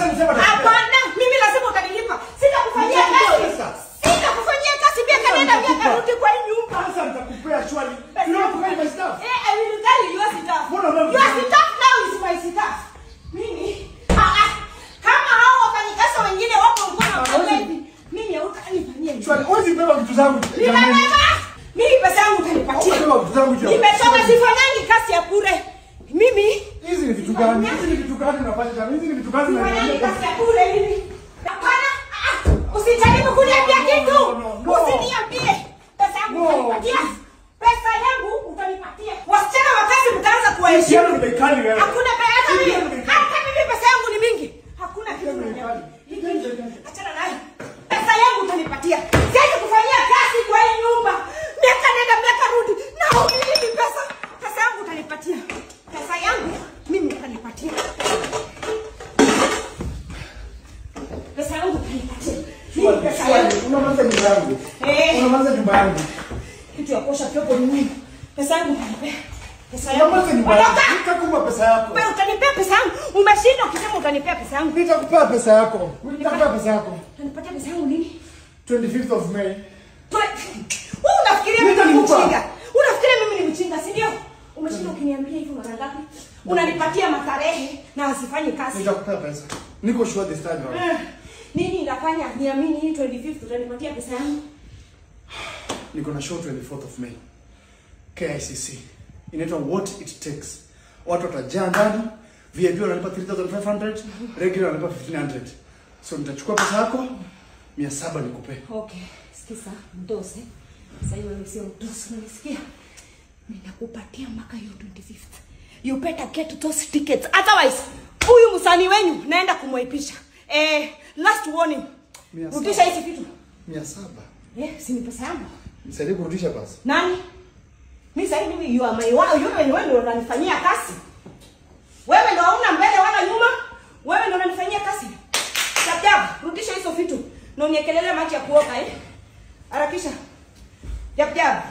nisema hapana, mimi lazima utanilipa. Sitakufanyia kazi. Sitakufanyia kazi pia kanenda pia karudi kwa hii nyumba. Sasa nitakupea shwari. You want to pay my stuff? I will tell you your stuff. Your stuff now is my stuff. Mimi kama hao wafanyikazi wengine wapo mkono hivi. Mimi hautanifanyia. Shwari, usibeba vitu zangu. Mimi pesa yangu utanipatia. Nimetoka sifanyangi kazi ya bure. Mimi hizi ni vitu gani? Hizi ni vitu gani unafanya? Hizi ni vitu gani unafanya? Kazi ya bure hivi. Hapana. Usijaribu kuniambia kitu. Usiniambie. Pesa yangu utanipatia. Pesa yangu utanipatia. Wasichana wa kazi mtaanza kuwaheshimu. Hakuna hata mimi pesa yangu ni mingi. Hakuna kitu. Achana naye. Pesa yangu utanipatia. Siwezi kufanyia kazi kwa hii nyumba. Miaka nenda miaka rudi. Na umiliki pesa. Pesa yangu utanipatia. Pesa yangu mimi utanipatia. Pesa yangu utanipatia. Unamaliza nyumba yangu. Unamaliza nyumba yangu. Kitu ya kosha pia kwa nini? Pesa yangu utanipea. Pesa yangu. Unamaliza nyumba yangu. Nitakupa pesa yako. Wewe utanipea pesa yangu. Umeshinda ukisema utanipea pesa yangu. Nitakupea pesa yako. Nitakupea pesa yako. Utanipatia pesa yangu lini? 25th of May. Wewe unafikiria mimi ni mjinga? Unafikiria mimi ni mjinga, si ndio? Umeshinda ukiniambia hivyo mara ngapi? Unanipatia matarehe na asifanye kazi. Nitakupea pesa. Niko sure this time around. Nini inafanya niamini hii 25th utanipatia pesa yangu? Niko na show 24th of May. KICC. Inaitwa What It Takes. Watu watajaa ndani, VIP wanalipa 3500, regular wanalipa 1500. So nitachukua pesa yako 700 nikupe. Okay. Sikiza mdose. Sasa hiyo wewe sio mdose, unanisikia? Ninakupatia mpaka hiyo 25th. You better get those tickets. Otherwise, huyu msanii wenu naenda kumwaipisha. Last warning. Rudisha hizi vitu. 700. Si ni pesa yangu. Sasa kurudisha basi. Nani? Mimi sasa hivi you are my one. Wewe ndio unanifanyia kazi. Wewe ndio hauna mbele wala nyuma. Wewe ndio unanifanyia kazi. Jab, rudisha hizo vitu. Na uniekelele maji ya kuoga Harakisha. Jab.